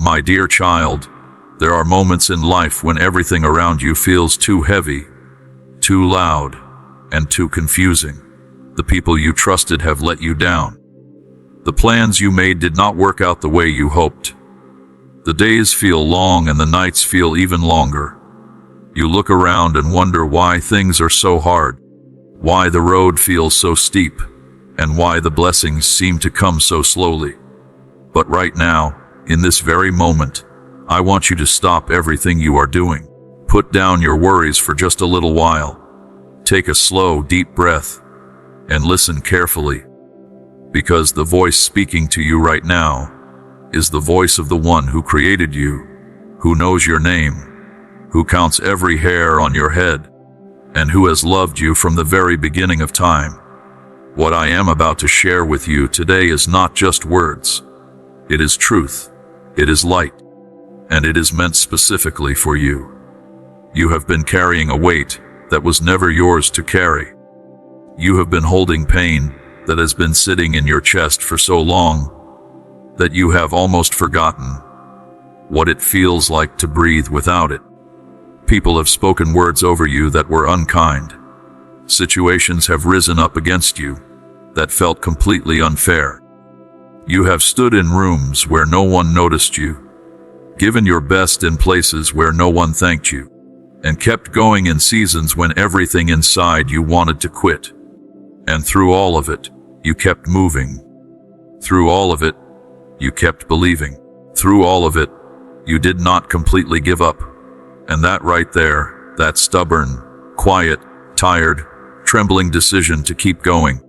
My dear child, there are moments in life when everything around you feels too heavy, too loud, and too confusing. The people you trusted have let you down. The plans you made did not work out the way you hoped. The days feel long and the nights feel even longer. You look around and wonder why things are so hard, why the road feels so steep, and why the blessings seem to come so slowly. But right now, in this very moment, I want you to stop everything you are doing. Put down your worries for just a little while. Take a slow, deep breath and listen carefully, because the voice speaking to you right now is the voice of the one who created you, who knows your name, who counts every hair on your head, and who has loved you from the very beginning of time. What I am about to share with you today is not just words. It is truth. It is light. And it is meant specifically for you. You have been carrying a weight that was never yours to carry. You have been holding pain that has been sitting in your chest for so long that you have almost forgotten what it feels like to breathe without it. People have spoken words over you that were unkind. Situations have risen up against you that felt completely unfair. You have stood in rooms where no one noticed you, given your best in places where no one thanked you, and kept going in seasons when everything inside you wanted to quit. And through all of it, you kept moving. Through all of it, you kept believing. Through all of it, you did not completely give up. And that right there, that stubborn, quiet, tired, trembling decision to keep going,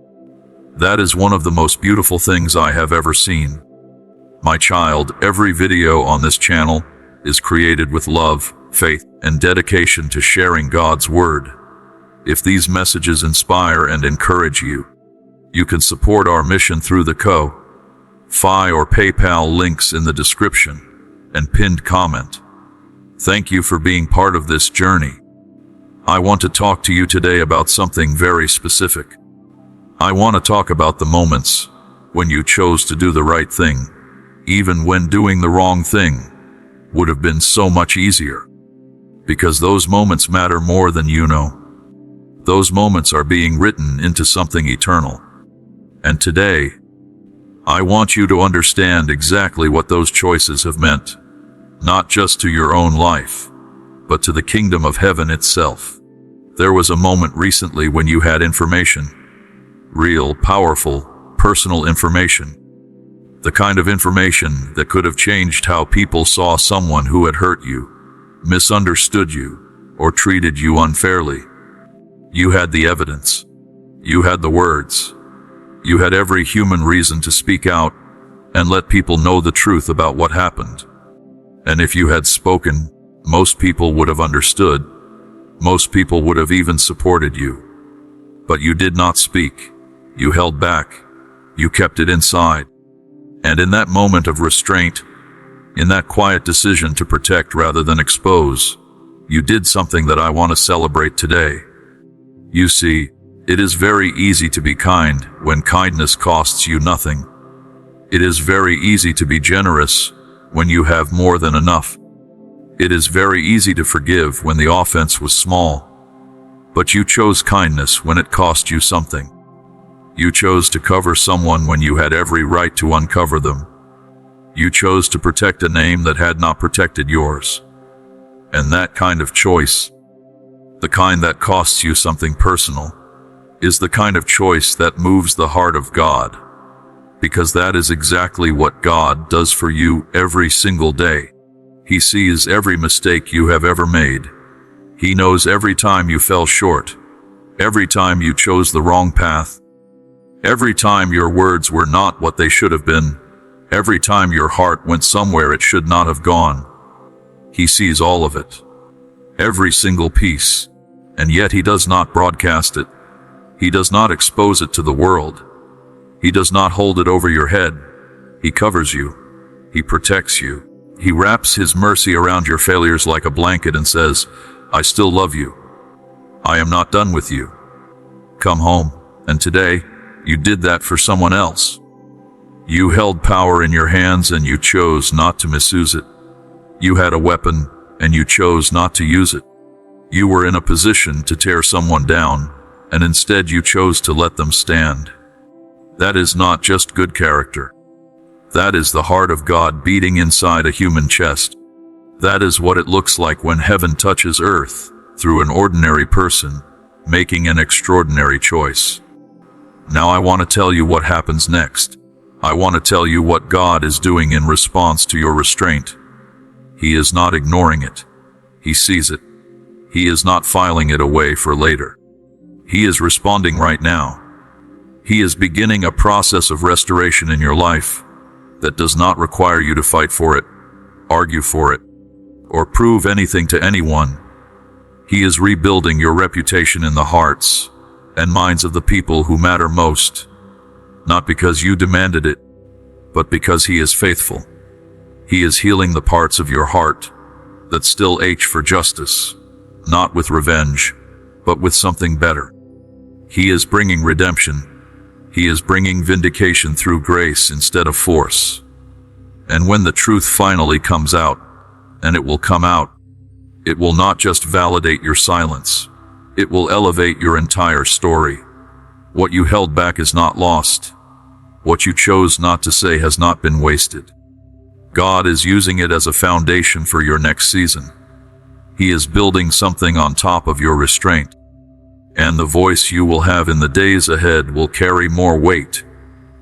that is one of the most beautiful things I have ever seen. My child, every video on this channel is created with love, faith, and dedication to sharing God's Word. If these messages inspire and encourage you, you can support our mission through the Ko-Fi or PayPal links in the description and pinned comment. Thank you for being part of this journey. I want to talk to you today about something very specific. I want to talk about the moments when you chose to do the right thing, even when doing the wrong thing would have been so much easier. Because those moments matter more than you know. Those moments are being written into something eternal. And today, I want you to understand exactly what those choices have meant, not just to your own life, but to the kingdom of heaven itself. There was a moment recently when you had information, real, powerful, personal information, the kind of information that could have changed how people saw someone who had hurt you, misunderstood you, or treated you unfairly. You had the evidence. You had the words. You had every human reason to speak out and let people know the truth about what happened. And if you had spoken, most people would have understood. Most people would have even supported you. But you did not speak. You held back. You kept it inside. And in that moment of restraint, in that quiet decision to protect rather than expose, you did something that I want to celebrate today. You see, it is very easy to be kind when kindness costs you nothing. It is very easy to be generous when you have more than enough. It is very easy to forgive when the offense was small. But you chose kindness when it cost you something. You chose to cover someone when you had every right to uncover them. You chose to protect a name that had not protected yours. And that kind of choice, the kind that costs you something personal, is the kind of choice that moves the heart of God, because that is exactly what God does for you every single day. He sees every mistake you have ever made. He knows every time you fell short, every time you chose the wrong path, every time your words were not what they should have been, every time your heart went somewhere it should not have gone. He sees all of it, every single piece, and yet He does not broadcast it. He does not expose it to the world. He does not hold it over your head. He covers you. He protects you. He wraps His mercy around your failures like a blanket and says, I still love you. I am not done with you. Come home. And today, you did that for someone else. You held power in your hands and you chose not to misuse it. You had a weapon and you chose not to use it. You were in a position to tear someone down, and instead you chose to let them stand. That is not just good character. That is the heart of God beating inside a human chest. That is what it looks like when heaven touches earth through an ordinary person making an extraordinary choice. Now I want to tell you what happens next. I want to tell you what God is doing in response to your restraint. He is not ignoring it. He sees it. He is not filing it away for later. He is responding right now. He is beginning a process of restoration in your life that does not require you to fight for it, argue for it, or prove anything to anyone. He is rebuilding your reputation in the hearts and minds of the people who matter most, not because you demanded it, but because He is faithful. He is healing the parts of your heart that still ache for justice, not with revenge, but with something better. He is bringing redemption. He is bringing vindication through grace instead of force. And when the truth finally comes out, and it will come out, it will not just validate your silence. It will elevate your entire story. What you held back is not lost. What you chose not to say has not been wasted. God is using it as a foundation for your next season. He is building something on top of your restraint. And the voice you will have in the days ahead will carry more weight,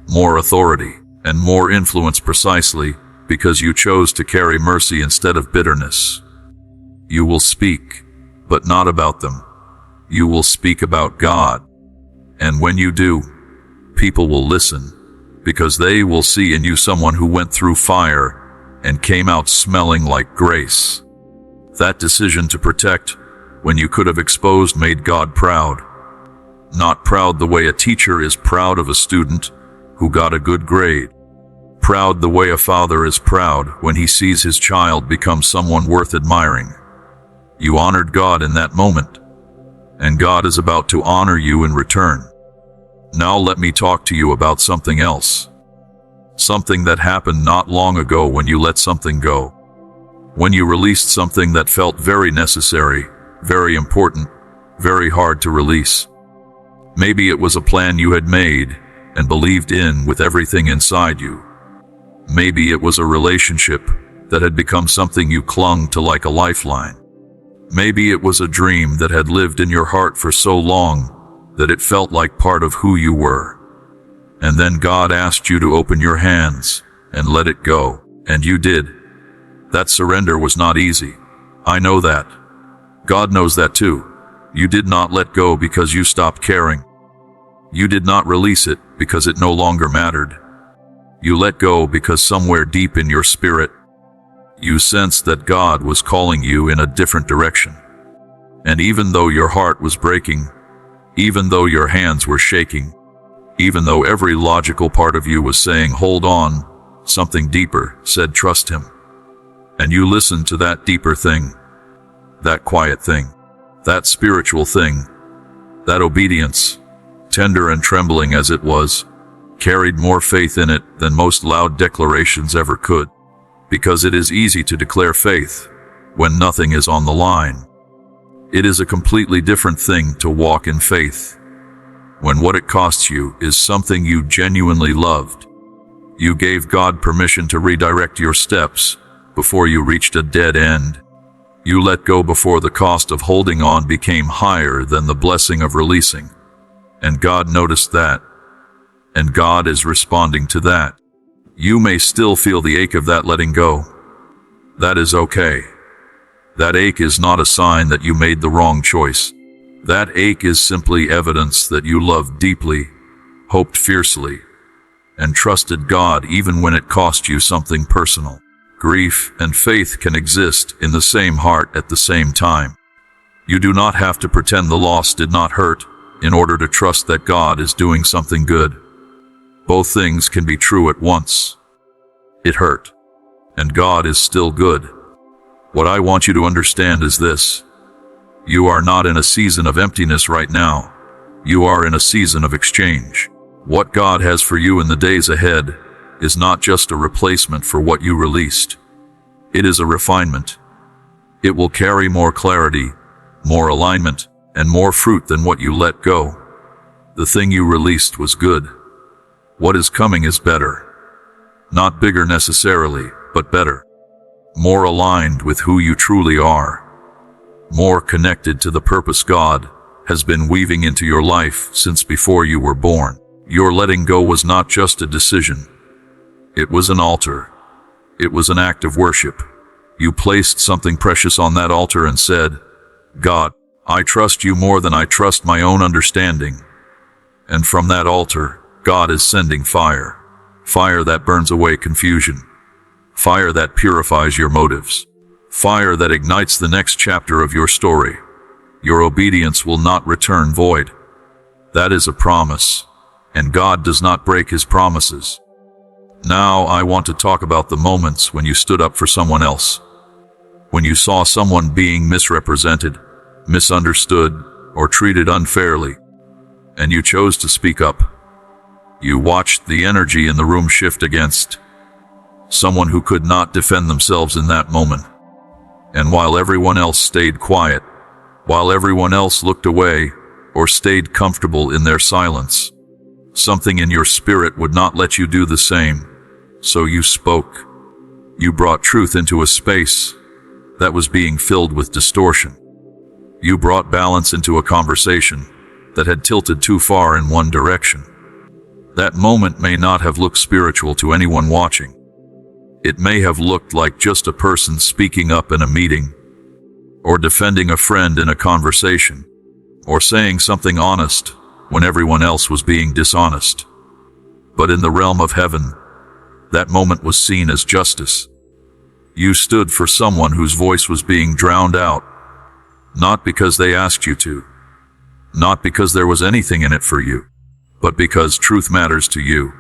more authority, and more influence precisely because you chose to carry mercy instead of bitterness. You will speak, but not about them. You will speak about God. And when you do, people will listen because they will see in you someone who went through fire and came out smelling like grace. That decision to protect when you could have exposed made God proud. Not proud the way a teacher is proud of a student who got a good grade. Proud the way a father is proud when he sees his child become someone worth admiring. You honored God in that moment, and God is about to honor you in return. Now let me talk to you about something else. Something that happened not long ago when you let something go. When you released something that felt very necessary, very important, very hard to release. Maybe it was a plan you had made and believed in with everything inside you. Maybe it was a relationship that had become something you clung to like a lifeline. Maybe it was a dream that had lived in your heart for so long that it felt like part of who you were. And then God asked you to open your hands and let it go, and you did. That surrender was not easy. I know that. God knows that too. You did not let go because you stopped caring. You did not release it because it no longer mattered. You let go because somewhere deep in your spirit, you sensed that God was calling you in a different direction. And even though your heart was breaking, even though your hands were shaking, even though every logical part of you was saying, hold on, something deeper said, trust Him. And you listened to that deeper thing, that quiet thing, that spiritual thing, that obedience, tender and trembling as it was, carried more faith in it than most loud declarations ever could. Because it is easy to declare faith when nothing is on the line. It is a completely different thing to walk in faith when what it costs you is something you genuinely loved. You gave God permission to redirect your steps before you reached a dead end. You let go before the cost of holding on became higher than the blessing of releasing. And God noticed that. And God is responding to that. You may still feel the ache of that letting go. That is okay. That ache is not a sign that you made the wrong choice. That ache is simply evidence that you loved deeply, hoped fiercely, and trusted God even when it cost you something personal. Grief and faith can exist in the same heart at the same time. You do not have to pretend the loss did not hurt in order to trust that God is doing something good. Both things can be true at once. It hurt, and God is still good. What I want you to understand is this. You are not in a season of emptiness right now. You are in a season of exchange. What God has for you in the days ahead is not just a replacement for what you released. It is a refinement. It will carry more clarity, more alignment, and more fruit than what you let go. The thing you released was good. What is coming is better. Not bigger necessarily, but better. More aligned with who you truly are. More connected to the purpose God has been weaving into your life since before you were born. Your letting go was not just a decision. It was an altar. It was an act of worship. You placed something precious on that altar and said, God, I trust you more than I trust my own understanding. And from that altar, God is sending fire. Fire that burns away confusion. Fire that purifies your motives. Fire that ignites the next chapter of your story. Your obedience will not return void. That is a promise, and God does not break his promises. Now I want to talk about the moments when you stood up for someone else. When you saw someone being misrepresented, misunderstood, or treated unfairly, and you chose to speak up. You watched the energy in the room shift against someone who could not defend themselves in that moment. And while everyone else stayed quiet, while everyone else looked away or stayed comfortable in their silence, something in your spirit would not let you do the same. So you spoke. You brought truth into a space that was being filled with distortion. You brought balance into a conversation that had tilted too far in one direction. That moment may not have looked spiritual to anyone watching. It may have looked like just a person speaking up in a meeting, or defending a friend in a conversation, or saying something honest when everyone else was being dishonest. But in the realm of heaven, that moment was seen as justice. You stood for someone whose voice was being drowned out, not because they asked you to, not because there was anything in it for you, but because truth matters to you,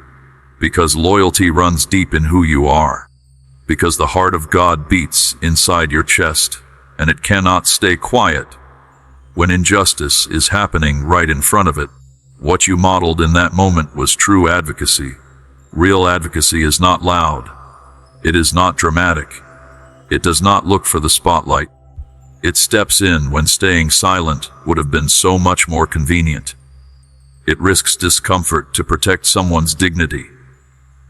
because loyalty runs deep in who you are, because the heart of God beats inside your chest, and it cannot stay quiet when injustice is happening right in front of it. What you modeled in that moment was true advocacy. Real advocacy is not loud. It is not dramatic. It does not look for the spotlight. It steps in when staying silent would have been so much more convenient. It risks discomfort to protect someone's dignity.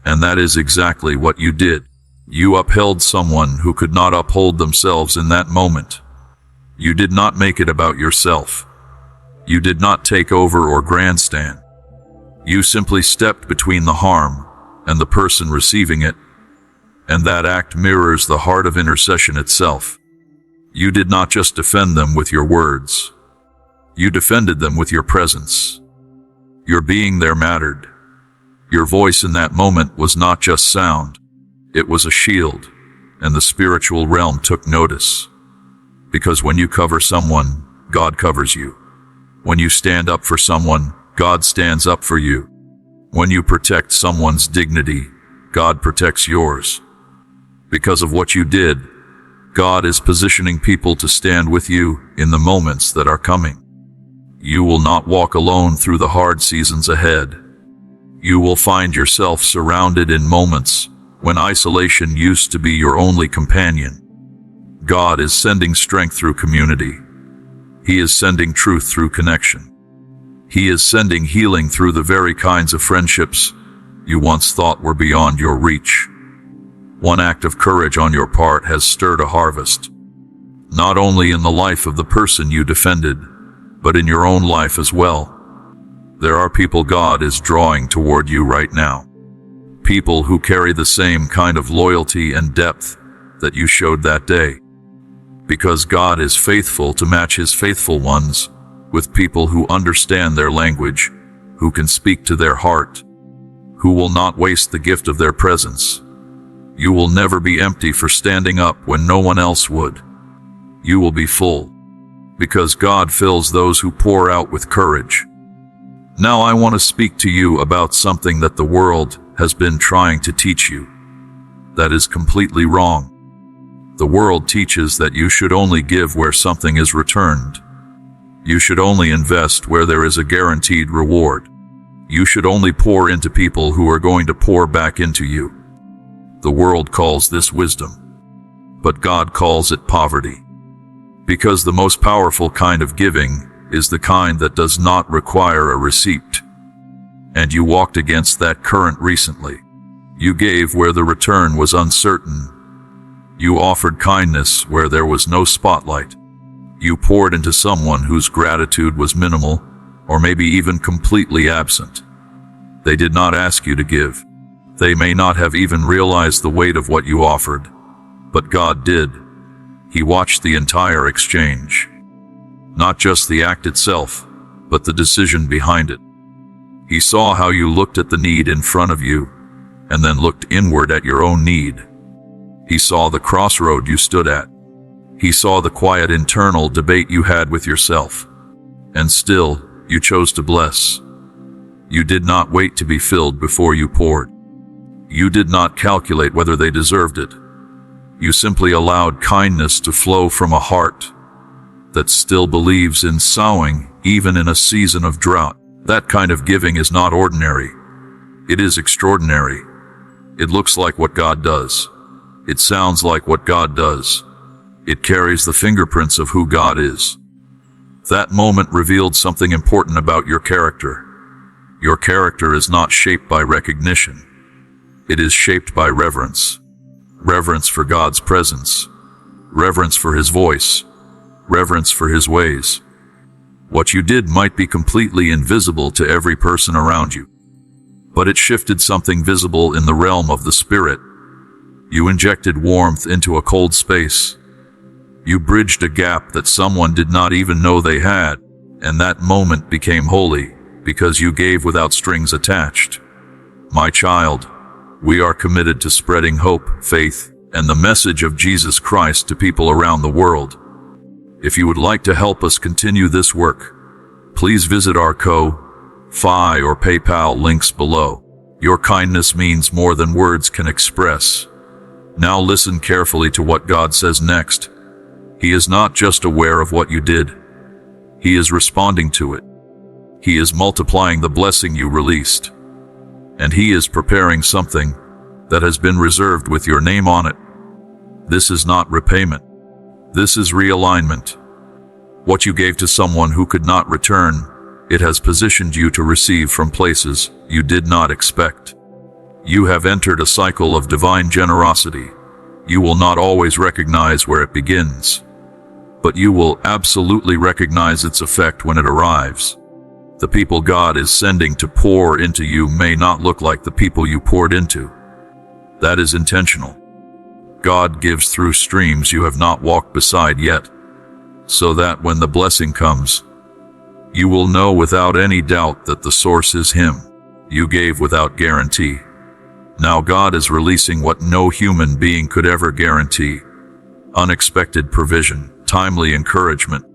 And that is exactly what you did. You upheld someone who could not uphold themselves in that moment. You did not make it about yourself. You did not take over or grandstand. You simply stepped between the harm and the person receiving it, and that act mirrors the heart of intercession itself. You did not just defend them with your words. You defended them with your presence. Your being there mattered. Your voice in that moment was not just sound. It was a shield, and the spiritual realm took notice. Because when you cover someone, God covers you. When you stand up for someone, God stands up for you. When you protect someone's dignity, God protects yours. Because of what you did, God is positioning people to stand with you in the moments that are coming. You will not walk alone through the hard seasons ahead. You will find yourself surrounded in moments when isolation used to be your only companion. God is sending strength through community. He is sending truth through connection. He is sending healing through the very kinds of friendships you once thought were beyond your reach. One act of courage on your part has stirred a harvest, not only in the life of the person you defended, but in your own life as well. There are people God is drawing toward you right now. People who carry the same kind of loyalty and depth that you showed that day. Because God is faithful to match his faithful ones with people who understand their language, who can speak to their heart, who will not waste the gift of their presence. You will never be empty for standing up when no one else would. You will be full, because God fills those who pour out with courage. Now I want to speak to you about something that the world has been trying to teach you. That is completely wrong. The world teaches that you should only give where something is returned. You should only invest where there is a guaranteed reward. You should only pour into people who are going to pour back into you. The world calls this wisdom, but God calls it poverty. Because the most powerful kind of giving is the kind that does not require a receipt. And you walked against that current recently. You gave where the return was uncertain. You offered kindness where there was no spotlight. You poured into someone whose gratitude was minimal, or maybe even completely absent. They did not ask you to give. They may not have even realized the weight of what you offered, but God did. He watched the entire exchange. Not just the act itself, but the decision behind it. He saw how you looked at the need in front of you, and then looked inward at your own need. He saw the crossroad you stood at. He saw the quiet internal debate you had with yourself. And still, you chose to bless. You did not wait to be filled before you poured. You did not calculate whether they deserved it. You simply allowed kindness to flow from a heart that still believes in sowing, even in a season of drought. That kind of giving is not ordinary. It is extraordinary. It looks like what God does. It sounds like what God does. It carries the fingerprints of who God is. That moment revealed something important about your character. Your character is not shaped by recognition. It is shaped by reverence. Reverence for God's presence. Reverence for His voice. Reverence for His ways. What you did might be completely invisible to every person around you, but it shifted something visible in the realm of the Spirit. You injected warmth into a cold space. You bridged a gap that someone did not even know they had, and that moment became holy because you gave without strings attached. My child, we are committed to spreading hope, faith, and the message of Jesus Christ to people around the world. If you would like to help us continue this work, please visit our Ko-Fi or PayPal links below. Your kindness means more than words can express. Now listen carefully to what God says next. He is not just aware of what you did. He is responding to it. He is multiplying the blessing you released. And He is preparing something that has been reserved with your name on it. This is not repayment. This is realignment. What you gave to someone who could not return, it has positioned you to receive from places you did not expect. You have entered a cycle of divine generosity. You will not always recognize where it begins, but you will absolutely recognize its effect when it arrives. The people God is sending to pour into you may not look like the people you poured into. That is intentional. God gives through streams you have not walked beside yet, so that when the blessing comes, you will know without any doubt that the source is Him. You gave without guarantee. Now God is releasing what no human being could ever guarantee: unexpected provision, timely encouragement,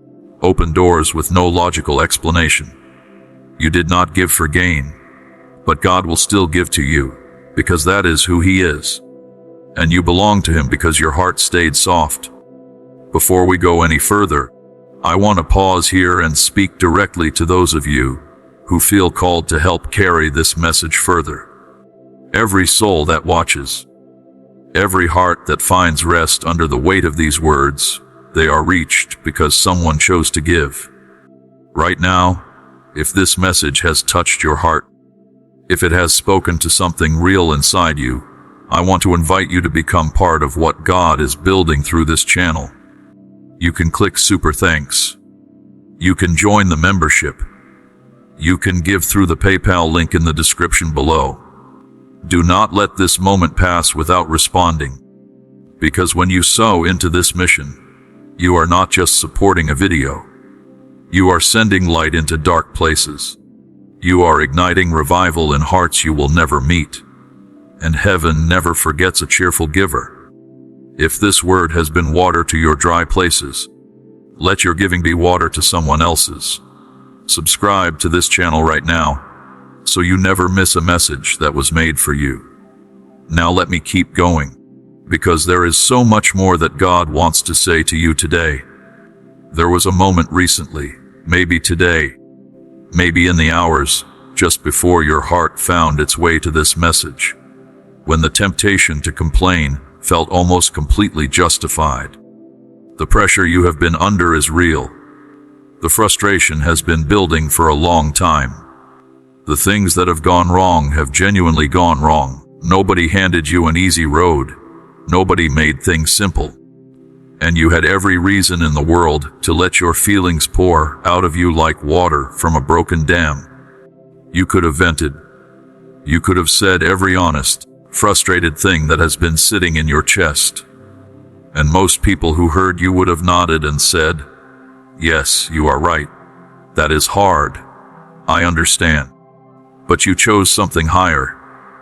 open doors with no logical explanation. You did not give for gain, but God will still give to you, because that is who He is. And you belong to Him because your heart stayed soft. Before we go any further, I want to pause here and speak directly to those of you who feel called to help carry this message further. Every soul that watches, every heart that finds rest under the weight of these words, they are reached because someone chose to give. Right now, if this message has touched your heart, if it has spoken to something real inside you, I want to invite you to become part of what God is building through this channel. You can click Super Thanks. You can join the membership. You can give through the PayPal link in the description below. Do not let this moment pass without responding, because when you sow into this mission, you are not just supporting a video. You are sending light into dark places. You are igniting revival in hearts you will never meet. And heaven never forgets a cheerful giver. If this word has been water to your dry places, let your giving be water to someone else's. Subscribe to this channel right now, so you never miss a message that was made for you. Now let me keep going, because there is so much more that God wants to say to you today. There was a moment recently, maybe today, maybe in the hours just before your heart found its way to this message, when the temptation to complain felt almost completely justified. The pressure you have been under is real. The frustration has been building for a long time. The things that have gone wrong have genuinely gone wrong. Nobody handed you an easy road. Nobody made things simple. And you had every reason in the world to let your feelings pour out of you like water from a broken dam. You could have vented. You could have said every honest, frustrated thing that has been sitting in your chest. And most people who heard you would have nodded and said, "Yes, you are right. That is hard. I understand." But you chose something higher.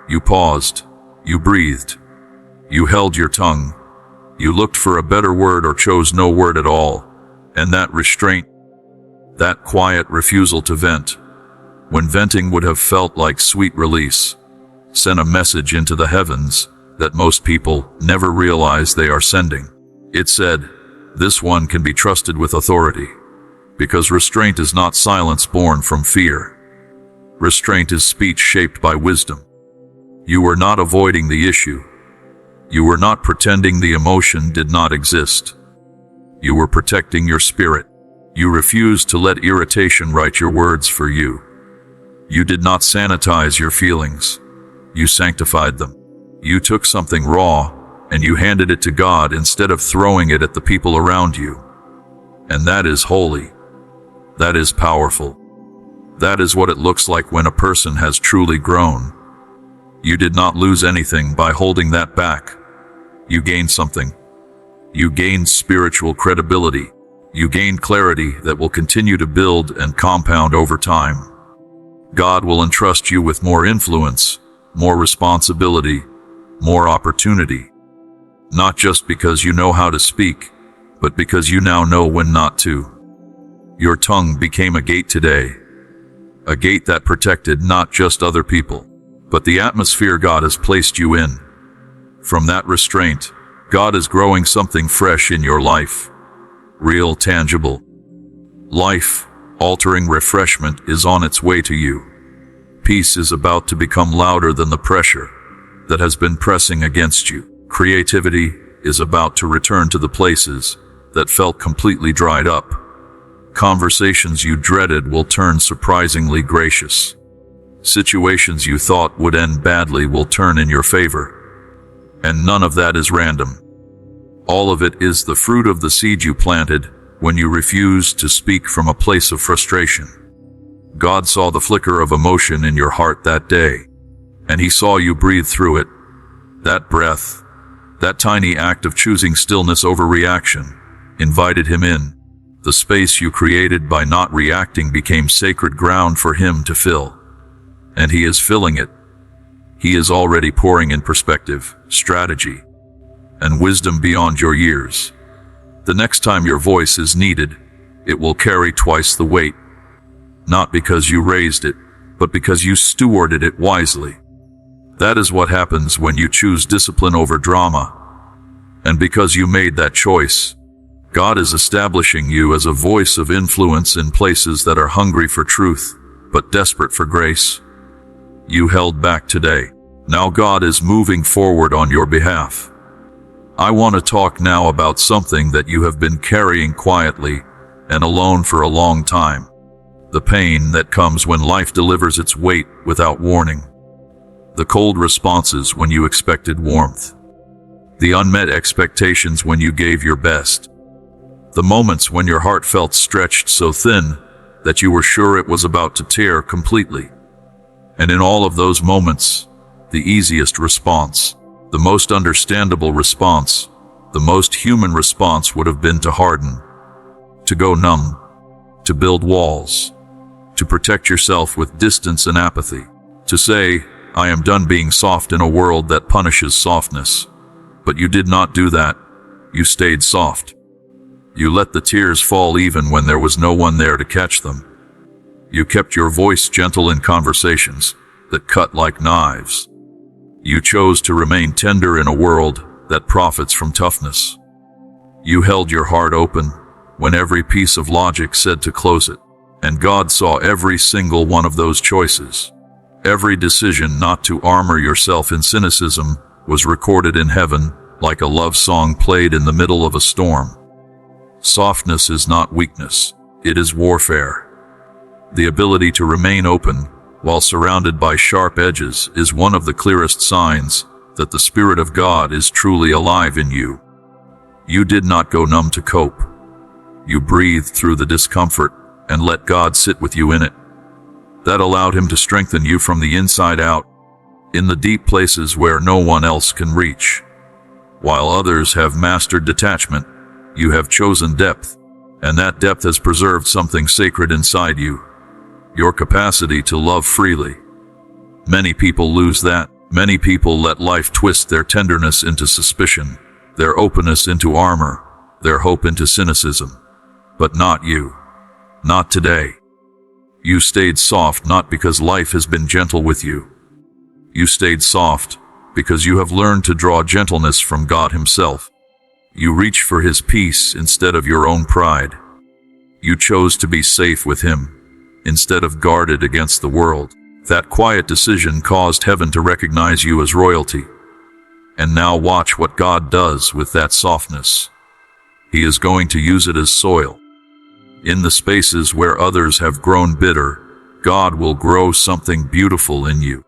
You paused. You breathed. You held your tongue. You looked for a better word or chose no word at all. And that restraint, that quiet refusal to vent, when venting would have felt like sweet release, sent a message into the heavens that most people never realize they are sending. It said, "This one can be trusted with authority," because restraint is not silence born from fear. Restraint is speech shaped by wisdom. You were not avoiding the issue. You were not pretending the emotion did not exist. You were protecting your spirit. You refused to let irritation write your words for you. You did not sanitize your feelings. You sanctified them. You took something raw and you handed it to God instead of throwing it at the people around you. And that is holy. That is powerful. That is what it looks like when a person has truly grown. You did not lose anything by holding that back. You gained something. You gained spiritual credibility. You gained clarity that will continue to build and compound over time. God will entrust you with more influence, more responsibility, more opportunity. Not just because you know how to speak, but because you now know when not to. Your tongue became a gate today. A gate that protected not just other people, but the atmosphere God has placed you in. From that restraint, God is growing something fresh in your life. Real, tangible. Life-altering refreshment is on its way to you. Peace is about to become louder than the pressure that has been pressing against you. Creativity is about to return to the places that felt completely dried up. Conversations you dreaded will turn surprisingly gracious. Situations you thought would end badly will turn in your favor. And none of that is random. All of it is the fruit of the seed you planted when you refused to speak from a place of frustration. God saw the flicker of emotion in your heart that day, and He saw you breathe through it. That breath, that tiny act of choosing stillness over reaction, invited Him in. The space you created by not reacting became sacred ground for Him to fill. And He is filling it. He is already pouring in perspective, strategy, and wisdom beyond your years. The next time your voice is needed, it will carry twice the weight. Not because you raised it, but because you stewarded it wisely. That is what happens when you choose discipline over drama. And because you made that choice, God is establishing you as a voice of influence in places that are hungry for truth, but desperate for grace. You held back today. Now God is moving forward on your behalf. I want to talk now about something that you have been carrying quietly and alone for a long time. The pain that comes when life delivers its weight without warning. The cold responses when you expected warmth. The unmet expectations when you gave your best. The moments when your heart felt stretched so thin that you were sure it was about to tear completely. And in all of those moments, the easiest response, the most understandable response, the most human response would have been to harden, to go numb, to build walls, to protect yourself with distance and apathy, to say, "I am done being soft in a world that punishes softness." But you did not do that. You stayed soft. You let the tears fall even when there was no one there to catch them. You kept your voice gentle in conversations that cut like knives. You chose to remain tender in a world that profits from toughness. You held your heart open when every piece of logic said to close it. And God saw every single one of those choices. Every decision not to armor yourself in cynicism was recorded in heaven like a love song played in the middle of a storm. Softness is not weakness, it is warfare. The ability to remain open while surrounded by sharp edges is one of the clearest signs that the Spirit of God is truly alive in you. You did not go numb to cope. You breathed through the discomfort and let God sit with you in it. That allowed Him to strengthen you from the inside out, in the deep places where no one else can reach. While others have mastered detachment, you have chosen depth, and that depth has preserved something sacred inside you, your capacity to love freely. Many people lose that. Many people let life twist their tenderness into suspicion, their openness into armor, their hope into cynicism. But not you. Not today. You stayed soft not because life has been gentle with you. You stayed soft because you have learned to draw gentleness from God Himself. You reach for His peace instead of your own pride. You chose to be safe with Him instead of guarded against the world. That quiet decision caused heaven to recognize you as royalty. And now watch what God does with that softness. He is going to use it as soil. In the spaces where others have grown bitter, God will grow something beautiful in you.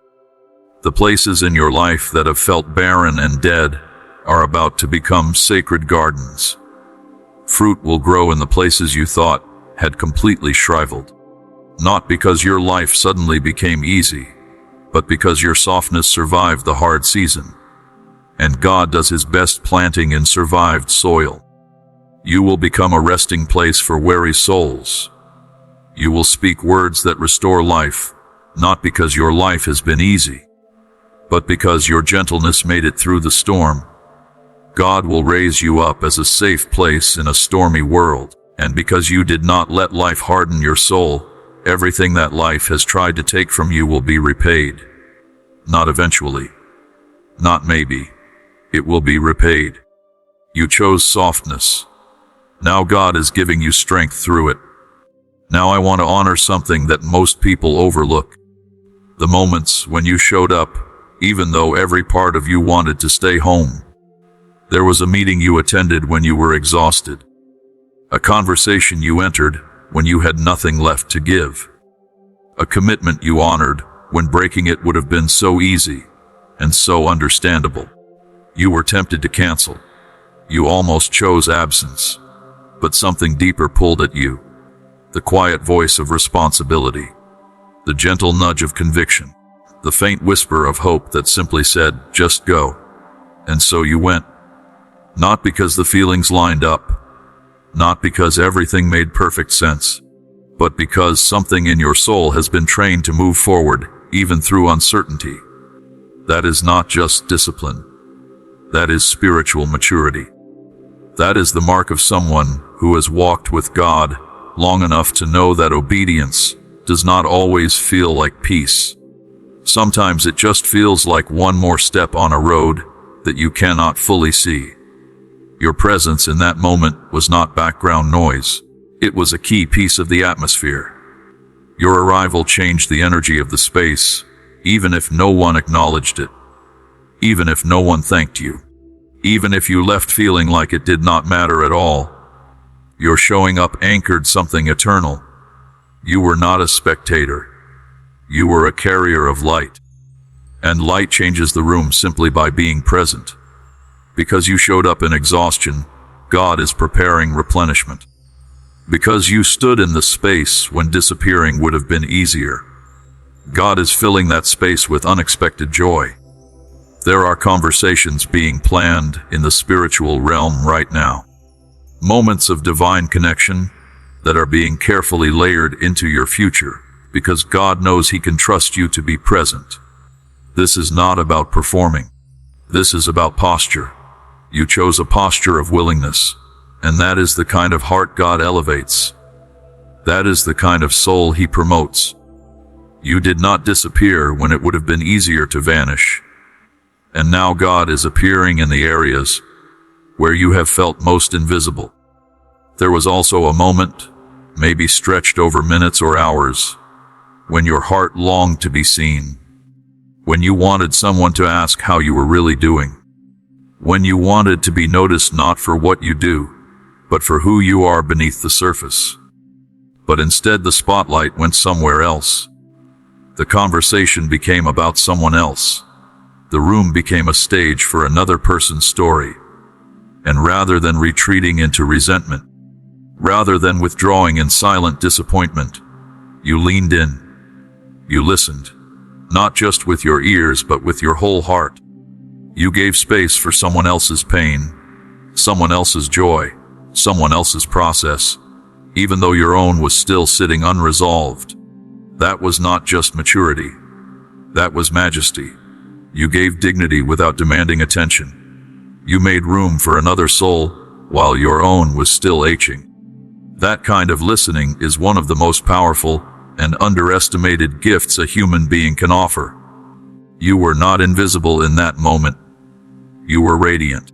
The places in your life that have felt barren and dead are about to become sacred gardens. Fruit will grow in the places you thought had completely shriveled. Not because your life suddenly became easy, but because your softness survived the hard season. And God does His best planting in survived soil. You will become a resting place for weary souls. You will speak words that restore life, not because your life has been easy, but because your gentleness made it through the storm. God will raise you up as a safe place in a stormy world, and because you did not let life harden your soul, everything that life has tried to take from you will be repaid. Not eventually. Not maybe. It will be repaid. You chose softness. Now God is giving you strength through it. Now I want to honor something that most people overlook. The moments when you showed up, even though every part of you wanted to stay home. There was a meeting you attended when you were exhausted. A conversation you entered when you had nothing left to give. A commitment you honored when breaking it would have been so easy and so understandable. You were tempted to cancel. You almost chose absence. But something deeper pulled at you. The quiet voice of responsibility. The gentle nudge of conviction. The faint whisper of hope that simply said, just go. And so you went. Not because the feelings lined up. Not because everything made perfect sense. But because something in your soul has been trained to move forward, even through uncertainty. That is not just discipline. That is spiritual maturity. That is the mark of someone who has walked with God long enough to know that obedience does not always feel like peace. Sometimes it just feels like one more step on a road that you cannot fully see. Your presence in that moment was not background noise. It was a key piece of the atmosphere. Your arrival changed the energy of the space, even if no one acknowledged it. Even if no one thanked you. Even if you left feeling like it did not matter at all. Your showing up anchored something eternal. You were not a spectator. You were a carrier of light. And light changes the room simply by being present. Because you showed up in exhaustion, God is preparing replenishment. Because you stood in the space when disappearing would have been easier, God is filling that space with unexpected joy. There are conversations being planned in the spiritual realm right now. Moments of divine connection that are being carefully layered into your future because God knows He can trust you to be present. This is not about performing. This is about posture. You chose a posture of willingness, and that is the kind of heart God elevates. That is the kind of soul He promotes. You did not disappear when it would have been easier to vanish. And now God is appearing in the areas where you have felt most invisible. There was also a moment, maybe stretched over minutes or hours, when your heart longed to be seen, when you wanted someone to ask how you were really doing, when you wanted to be noticed not for what you do, but for who you are beneath the surface. But instead the spotlight went somewhere else. The conversation became about someone else. The room became a stage for another person's story. And rather than retreating into resentment, rather than withdrawing in silent disappointment, you leaned in. You listened, not just with your ears but with your whole heart. You gave space for someone else's pain, someone else's joy, someone else's process, even though your own was still sitting unresolved. That was not just maturity. That was majesty. You gave dignity without demanding attention. You made room for another soul while your own was still aching. That kind of listening is one of the most powerful and underestimated gifts a human being can offer. You were not invisible in that moment. You were radiant.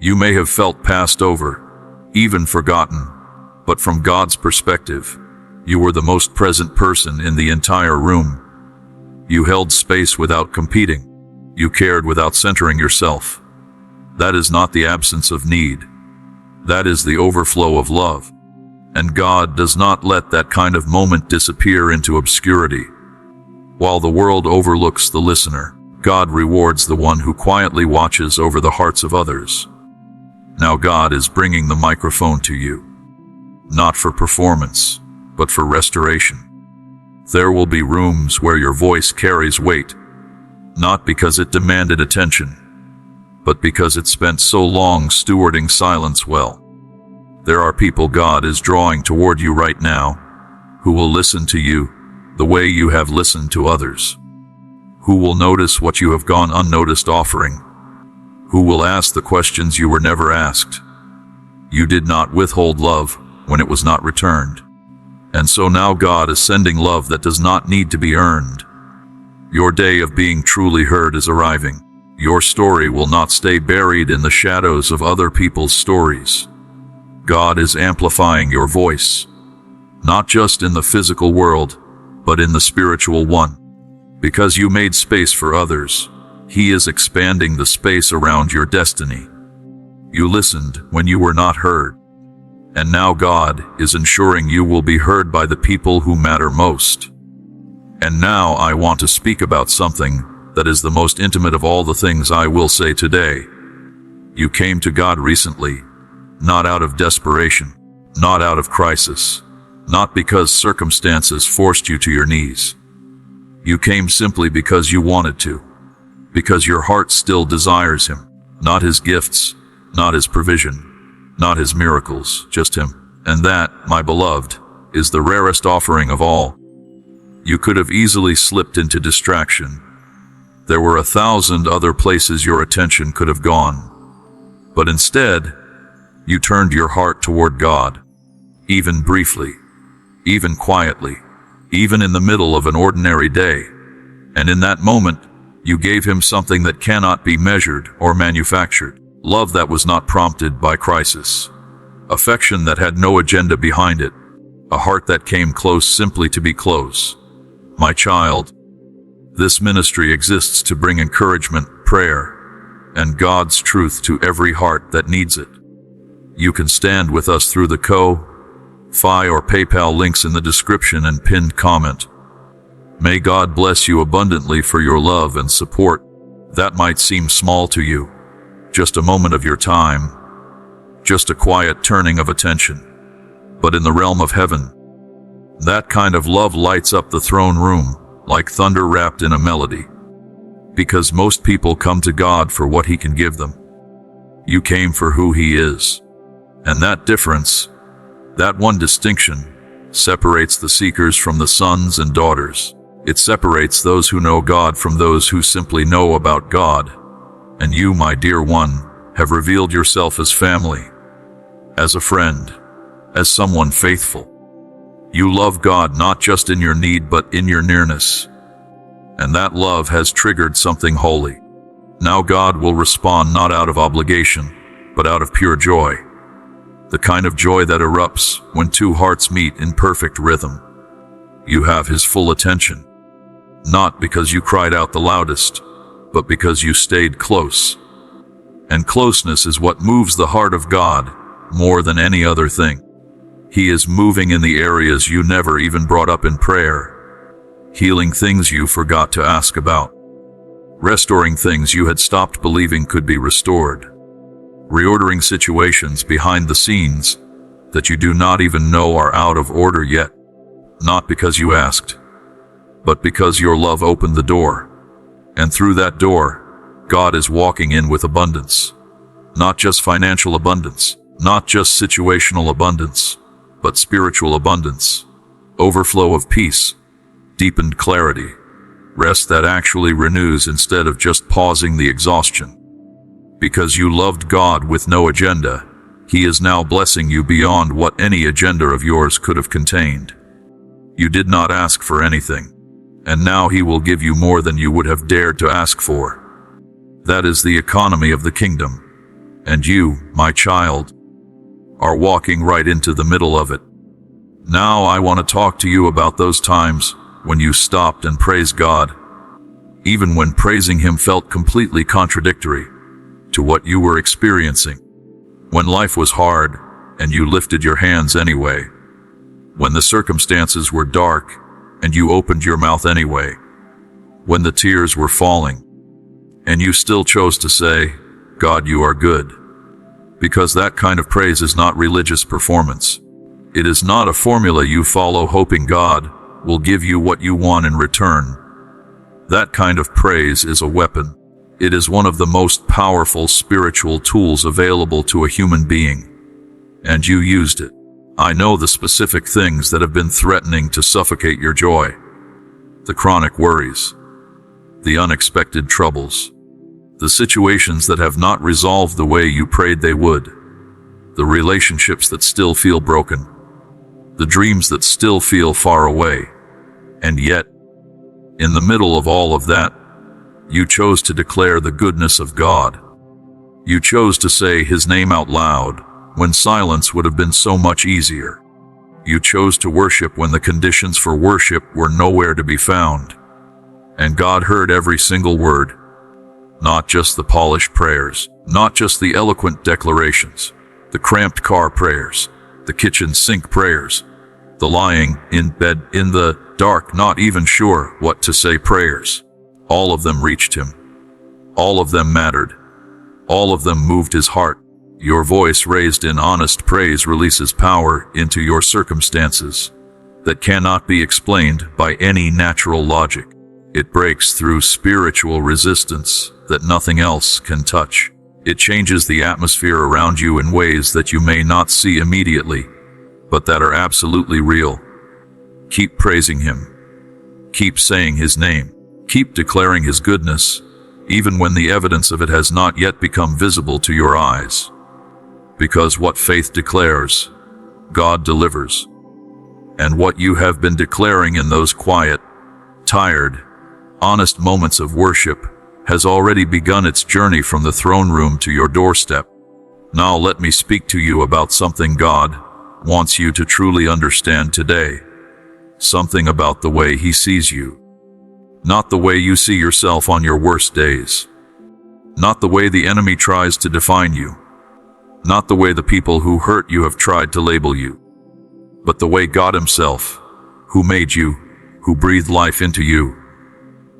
You may have felt passed over, even forgotten, but from God's perspective, you were the most present person in the entire room. You held space without competing. You cared without centering yourself. That is not the absence of need. That is the overflow of love. And God does not let that kind of moment disappear into obscurity. While the world overlooks the listener, God rewards the one who quietly watches over the hearts of others. Now God is bringing the microphone to you, not for performance, but for restoration. There will be rooms where your voice carries weight, not because it demanded attention, but because it spent so long stewarding silence well. There are people God is drawing toward you right now, who will listen to you the way you have listened to others, who will notice what you have gone unnoticed offering, who will ask the questions you were never asked. You did not withhold love when it was not returned. And so now God is sending love that does not need to be earned. Your day of being truly heard is arriving. Your story will not stay buried in the shadows of other people's stories. God is amplifying your voice, not just in the physical world, but in the spiritual one. Because you made space for others, He is expanding the space around your destiny. You listened when you were not heard. And now God is ensuring you will be heard by the people who matter most. And now I want to speak about something that is the most intimate of all the things I will say today. You came to God recently, not out of desperation, not out of crisis, not because circumstances forced you to your knees. You came simply because you wanted to, because your heart still desires Him, not His gifts, not His provision, not His miracles, just Him. And that, my beloved, is the rarest offering of all. You could have easily slipped into distraction. There were 1,000 other places your attention could have gone. But instead, you turned your heart toward God, even briefly, even quietly, even in the middle of an ordinary day. And in that moment, you gave Him something that cannot be measured or manufactured. Love that was not prompted by crisis. Affection that had no agenda behind it. A heart that came close simply to be close. My child, this ministry exists to bring encouragement, prayer, and God's truth to every heart that needs it. You can stand with us through the Ko-Fi or PayPal links in the description and pinned comment. May God bless you abundantly for your love and support. That might seem small to you, just a moment of your time, just a quiet turning of attention. But in the realm of heaven, that kind of love lights up the throne room like thunder wrapped in a melody. Because most people come to God for what He can give them. You came for who He is. And that difference, that one distinction, separates the seekers from the sons and daughters. It separates those who know God from those who simply know about God. And you, my dear one, have revealed yourself as family, as a friend, as someone faithful. You love God not just in your need but in your nearness. And that love has triggered something holy. Now God will respond not out of obligation, but out of pure joy. the kind of joy that erupts when two hearts meet in perfect rhythm. You have his full attention, not because you cried out the loudest, but because you stayed close. And closeness is what moves the heart of God more than any other thing. He is moving in the areas you never even brought up in prayer, healing things you forgot to ask about, restoring things you had stopped believing could be restored, reordering situations behind the scenes that you do not even know are out of order yet, not because you asked, but because your love opened the door. And through that door, God is walking in with abundance. Not just financial abundance, not just situational abundance, but spiritual abundance, overflow of peace, deepened clarity, rest that actually renews instead of just pausing the exhaustion. Because you loved God with no agenda, He is now blessing you beyond what any agenda of yours could have contained. You did not ask for anything, and now He will give you more than you would have dared to ask for. That is the economy of the kingdom, and you, my child, are walking right into the middle of it. Now I want to talk to you about those times when you stopped and praised God, even when praising Him felt completely contradictory to what you were experiencing. When life was hard and you lifted your hands anyway. When the circumstances were dark and you opened your mouth anyway. When the tears were falling and you still chose to say, God, you are good. Because that kind of praise is not religious performance. It is not a formula you follow hoping God will give you what you want in return. That kind of praise is a weapon. It is one of the most powerful spiritual tools available to a human being. And you used it. I know the specific things that have been threatening to suffocate your joy. The chronic worries. The unexpected troubles. The situations that have not resolved the way you prayed they would. The relationships that still feel broken. The dreams that still feel far away. And yet, in the middle of all of that, you chose to declare the goodness of God. You chose to say His name out loud when silence would have been so much easier. You chose to worship when the conditions for worship were nowhere to be found. And God heard every single word. Not just the polished prayers, not just the eloquent declarations, the cramped car prayers, the kitchen sink prayers, the lying in bed in the dark, not even sure what to say prayers. All of them reached Him. All of them mattered. All of them moved His heart. Your voice raised in honest praise releases power into your circumstances that cannot be explained by any natural logic. It breaks through spiritual resistance that nothing else can touch. It changes the atmosphere around you in ways that you may not see immediately, but that are absolutely real. Keep praising Him. Keep saying His name. Keep declaring His goodness, even when the evidence of it has not yet become visible to your eyes. Because what faith declares, God delivers. And what you have been declaring in those quiet, tired, honest moments of worship has already begun its journey from the throne room to your doorstep. Now let me speak to you about something God wants you to truly understand today. Something about the way He sees you. Not the way you see yourself on your worst days. Not the way the enemy tries to define you. Not the way the people who hurt you have tried to label you. But the way God Himself, who made you, who breathed life into you,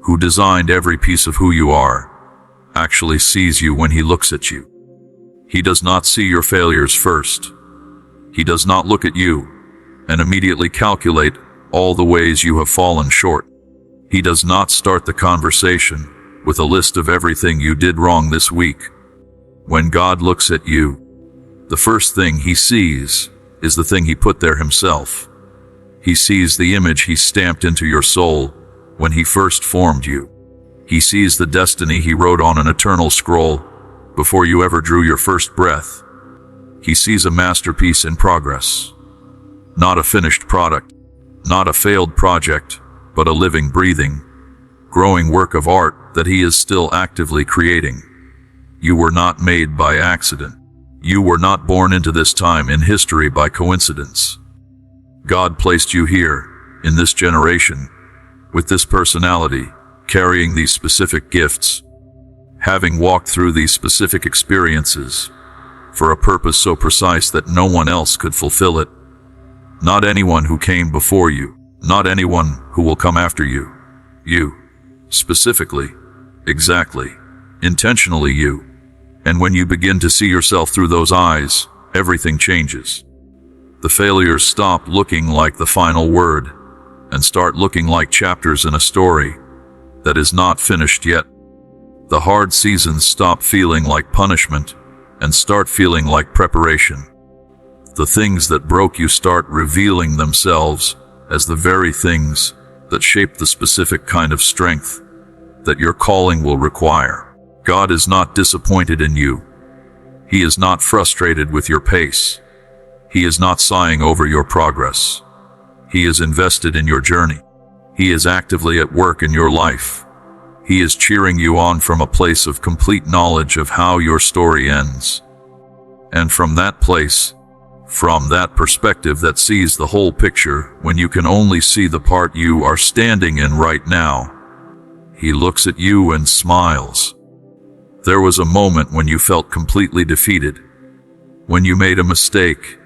who designed every piece of who you are, actually sees you when He looks at you. He does not see your failures first. He does not look at you and immediately calculate all the ways you have fallen short. He does not start the conversation with a list of everything you did wrong this week. When God looks at you, the first thing He sees is the thing He put there Himself. He sees the image He stamped into your soul when He first formed you. He sees the destiny He wrote on an eternal scroll before you ever drew your first breath. He sees a masterpiece in progress, not a finished product, not a failed project, but a living, breathing, growing work of art that He is still actively creating. You were not made by accident. You were not born into this time in history by coincidence. God placed you here, in this generation, with this personality, carrying these specific gifts, having walked through these specific experiences, for a purpose so precise that no one else could fulfill it. Not anyone who came before you, not anyone who will come after you. You, specifically, exactly, intentionally you. And when you begin to see yourself through those eyes, everything changes. The failures stop looking like the final word and start looking like chapters in a story that is not finished yet. The hard seasons stop feeling like punishment and start feeling like preparation. The things that broke you start revealing themselves as the very things that shape the specific kind of strength that your calling will require. God is not disappointed in you. He is not frustrated with your pace. He is not sighing over your progress. He is invested in your journey. He is actively at work in your life. He is cheering you on from a place of complete knowledge of how your story ends. And from that place, from that perspective that sees the whole picture when you can only see the part you are standing in right now, He looks at you and smiles. There was a moment when you felt completely defeated, when you made a mistake,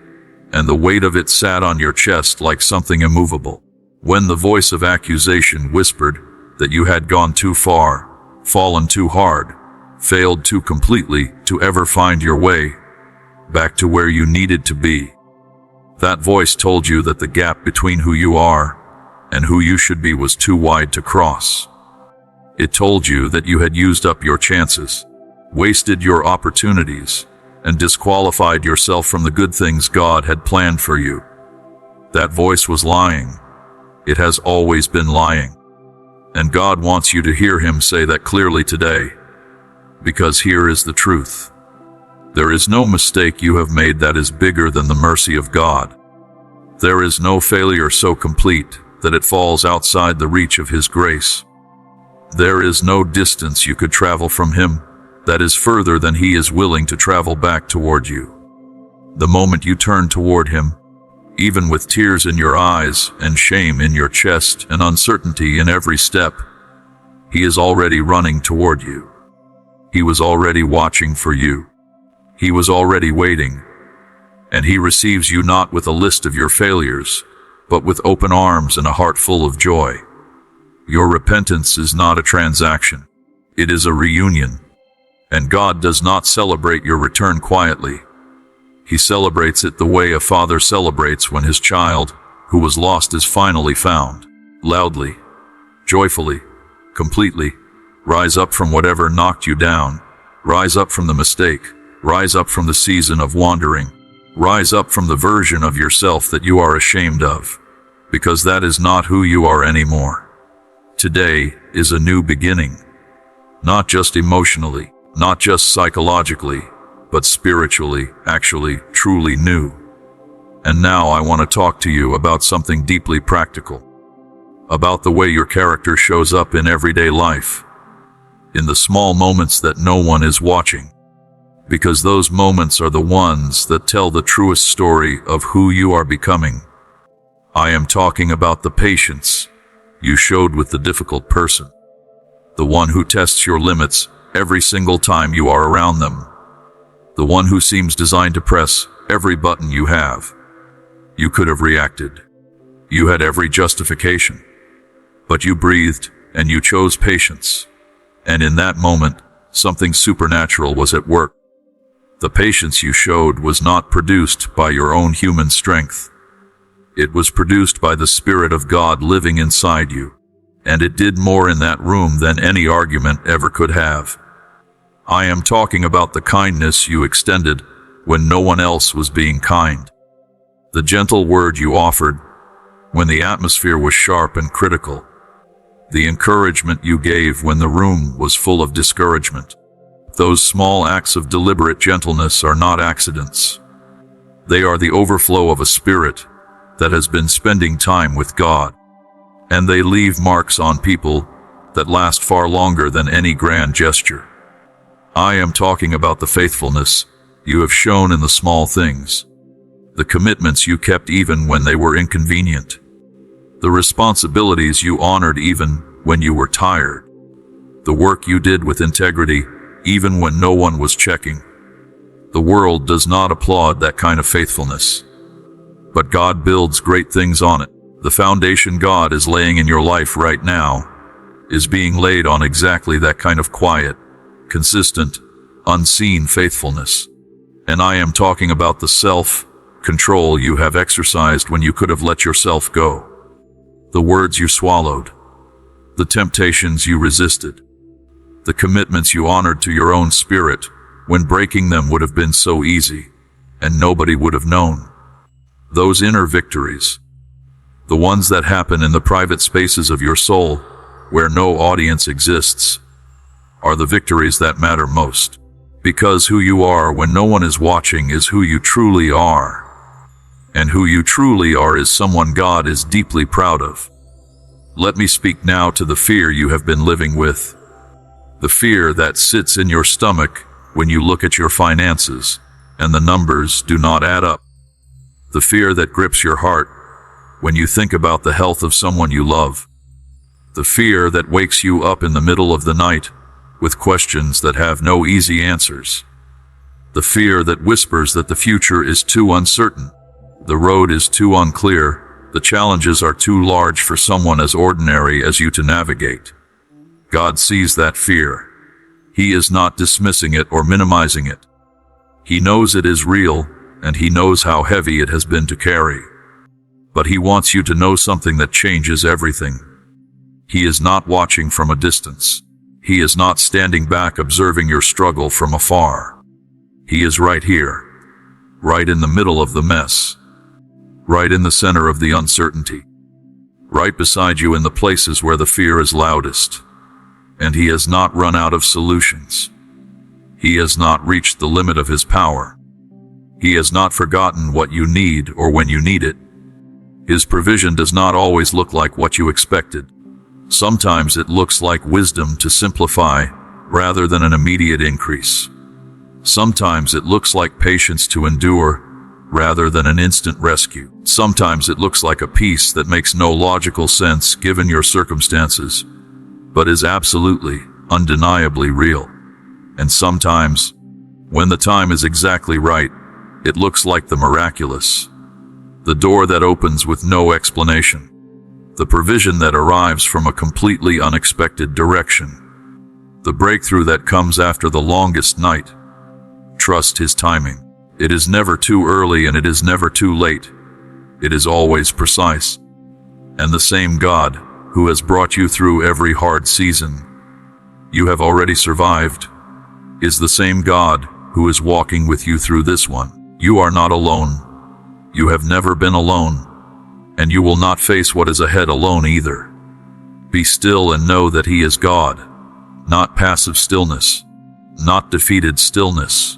and the weight of it sat on your chest like something immovable, when the voice of accusation whispered that you had gone too far, fallen too hard, failed too completely to ever find your way back to where you needed to be. That voice told you that the gap between who you are and who you should be was too wide to cross. It told you that you had used up your chances, wasted your opportunities, and disqualified yourself from the good things God had planned for you. That voice was lying. It has always been lying. And God wants you to hear Him say that clearly today, because here is the truth. There is no mistake you have made that is bigger than the mercy of God. There is no failure so complete that it falls outside the reach of His grace. There is no distance you could travel from Him that is further than He is willing to travel back toward you. The moment you turn toward Him, even with tears in your eyes and shame in your chest and uncertainty in every step, He is already running toward you. He was already watching for you. He was already waiting, and He receives you not with a list of your failures, but with open arms and a heart full of joy. Your repentance is not a transaction. It is a reunion. And God does not celebrate your return quietly. He celebrates it the way a father celebrates when his child, who was lost, is finally found. Loudly, joyfully, completely. Rise up from whatever knocked you down. Rise up from the mistake. Rise up from the season of wandering. Rise up from the version of yourself that you are ashamed of, because that is not who you are anymore. Today is a new beginning. Not just emotionally, not just psychologically, but spiritually, actually, truly new. And now I want to talk to you about something deeply practical. About the way your character shows up in everyday life. In the small moments that no one is watching. Because those moments are the ones that tell the truest story of who you are becoming. I am talking about the patience you showed with the difficult person. The one who tests your limits every single time you are around them. The one who seems designed to press every button you have. You could have reacted. You had every justification. But you breathed and you chose patience. And in that moment, something supernatural was at work. The patience you showed was not produced by your own human strength. It was produced by the Spirit of God living inside you. And it did more in that room than any argument ever could have. I am talking about the kindness you extended when no one else was being kind. The gentle word you offered when the atmosphere was sharp and critical. The encouragement you gave when the room was full of discouragement. Those small acts of deliberate gentleness are not accidents. They are the overflow of a spirit that has been spending time with God. And they leave marks on people that last far longer than any grand gesture. I am talking about the faithfulness you have shown in the small things, the commitments you kept even when they were inconvenient, the responsibilities you honored even when you were tired, the work you did with integrity even when no one was checking. The world does not applaud that kind of faithfulness, but God builds great things on it. The foundation God is laying in your life right now is being laid on exactly that kind of quiet, consistent, unseen faithfulness. And I am talking about the self-control you have exercised when you could have let yourself go, the words you swallowed, the temptations you resisted, the commitments you honored to your own spirit when breaking them would have been so easy and nobody would have known. Those inner victories, the ones that happen in the private spaces of your soul where no audience exists, are the victories that matter most. Because who you are when no one is watching is who you truly are. And who you truly are is someone God is deeply proud of. Let me speak now to the fear you have been living with. The fear that sits in your stomach when you look at your finances and the numbers do not add up. The fear that grips your heart when you think about the health of someone you love. The fear that wakes you up in the middle of the night with questions that have no easy answers. The fear that whispers that the future is too uncertain, the road is too unclear, the challenges are too large for someone as ordinary as you to navigate. God sees that fear. He is not dismissing it or minimizing it. He knows it is real, and He knows how heavy it has been to carry. But He wants you to know something that changes everything. He is not watching from a distance. He is not standing back observing your struggle from afar. He is right here, right in the middle of the mess, right in the center of the uncertainty, right beside you in the places where the fear is loudest. And He has not run out of solutions. He has not reached the limit of His power. He has not forgotten what you need or when you need it. His provision does not always look like what you expected. Sometimes it looks like wisdom to simplify rather than an immediate increase. Sometimes it looks like patience to endure rather than an instant rescue. Sometimes it looks like a peace that makes no logical sense given your circumstances, but is absolutely, undeniably real. And sometimes, when the time is exactly right, it looks like the miraculous, the door that opens with no explanation, the provision that arrives from a completely unexpected direction, the breakthrough that comes after the longest night. Trust His timing. It is never too early and it is never too late. It is always precise. And the same God who has brought you through every hard season you have already survived is the same God who is walking with you through this one. You are not alone. You have never been alone. And you will not face what is ahead alone either. Be still and know that He is God, not passive stillness, not defeated stillness,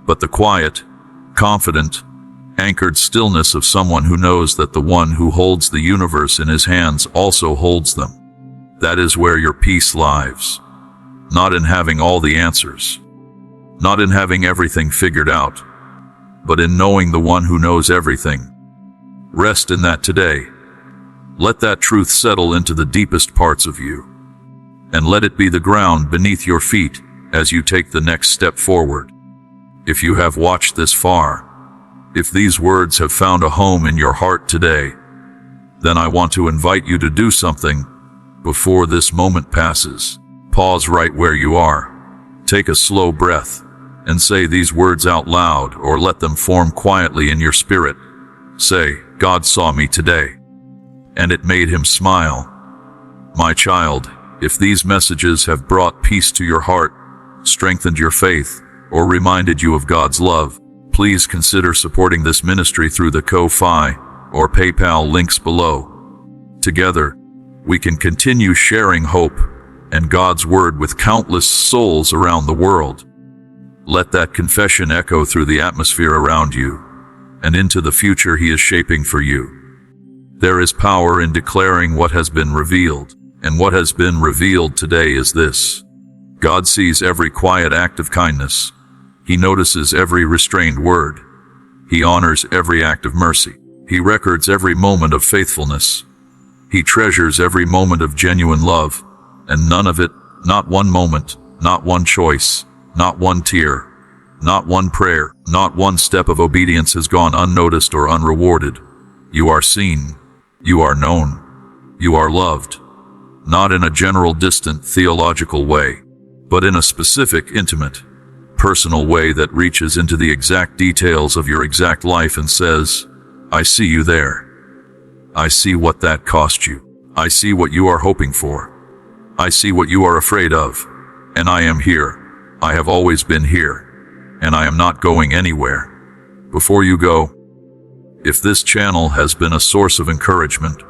but the quiet, confident, anchored stillness of someone who knows that the one who holds the universe in His hands also holds them. That is where your peace lies, not in having all the answers, not in having everything figured out, but in knowing the one who knows everything. Rest in that today. Let that truth settle into the deepest parts of you, and let it be the ground beneath your feet as you take the next step forward. If you have watched this far, if these words have found a home in your heart today, then I want to invite you to do something before this moment passes. Pause right where you are. Take a slow breath and say these words out loud or let them form quietly in your spirit. Say, God saw me today, and it made Him smile. My child, if these messages have brought peace to your heart, strengthened your faith, or reminded you of God's love, please consider supporting this ministry through the Ko-Fi or PayPal links below. Together, we can continue sharing hope and God's Word with countless souls around the world. Let that confession echo through the atmosphere around you and into the future He is shaping for you. There is power in declaring what has been revealed, and what has been revealed today is this: God sees every quiet act of kindness, He notices every restrained word. He honors every act of mercy. He records every moment of faithfulness. He treasures every moment of genuine love, and none of it, not one moment, not one choice, not one tear, not one prayer, not one step of obedience has gone unnoticed or unrewarded. You are seen. You are known. You are loved. Not in a general, distant, theological way, but in a specific, intimate, personal way that reaches into the exact details of your exact life and says, I see you there. I see what that cost you. I see what you are hoping for. I see what you are afraid of. And I am here. I have always been here. And I am not going anywhere. Before you go, if this channel has been a source of encouragement,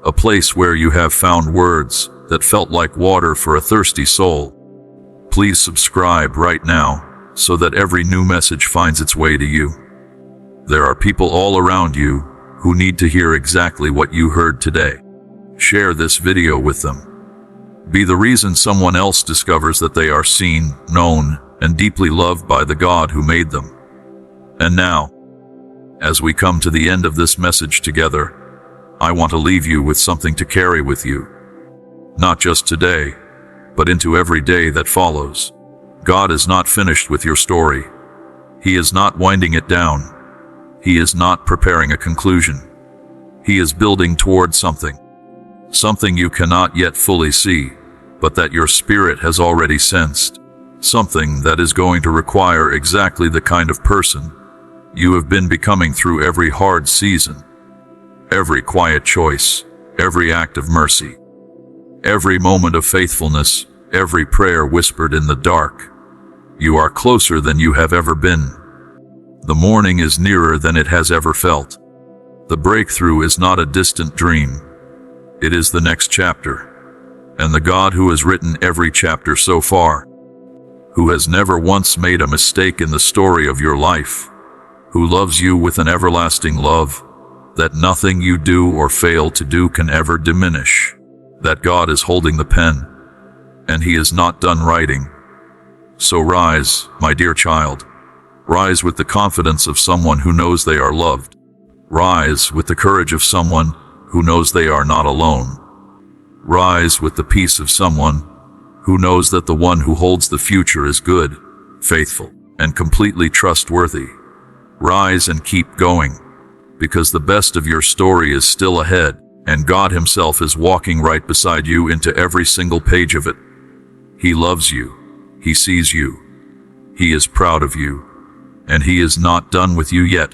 a place where you have found words that felt like water for a thirsty soul, please subscribe right now so that every new message finds its way to you. There are people all around you who need to hear exactly what you heard today. Share this video with them. Be the reason someone else discovers that they are seen, known, and deeply loved by the God who made them. And now, as we come to the end of this message together, I want to leave you with something to carry with you. Not just today, but into every day that follows. God is not finished with your story. He is not winding it down. He is not preparing a conclusion. He is building toward something. Something you cannot yet fully see, but that your spirit has already sensed. Something that is going to require exactly the kind of person you have been becoming through every hard season, every quiet choice, every act of mercy, every moment of faithfulness, every prayer whispered in the dark. You are closer than you have ever been. The morning is nearer than it has ever felt. The breakthrough is not a distant dream. It is the next chapter. And the God who has written every chapter so far, who has never once made a mistake in the story of your life, who loves you with an everlasting love that nothing you do or fail to do can ever diminish. That God is holding the pen, and He is not done writing. So rise, my dear child. Rise with the confidence of someone who knows they are loved. Rise with the courage of someone who knows they are not alone. Rise with the peace of someone who knows that the one who holds the future is good, faithful, and completely trustworthy. Rise and keep going, because the best of your story is still ahead, and God Himself is walking right beside you into every single page of it. He loves you. He sees you. He is proud of you. And He is not done with you yet.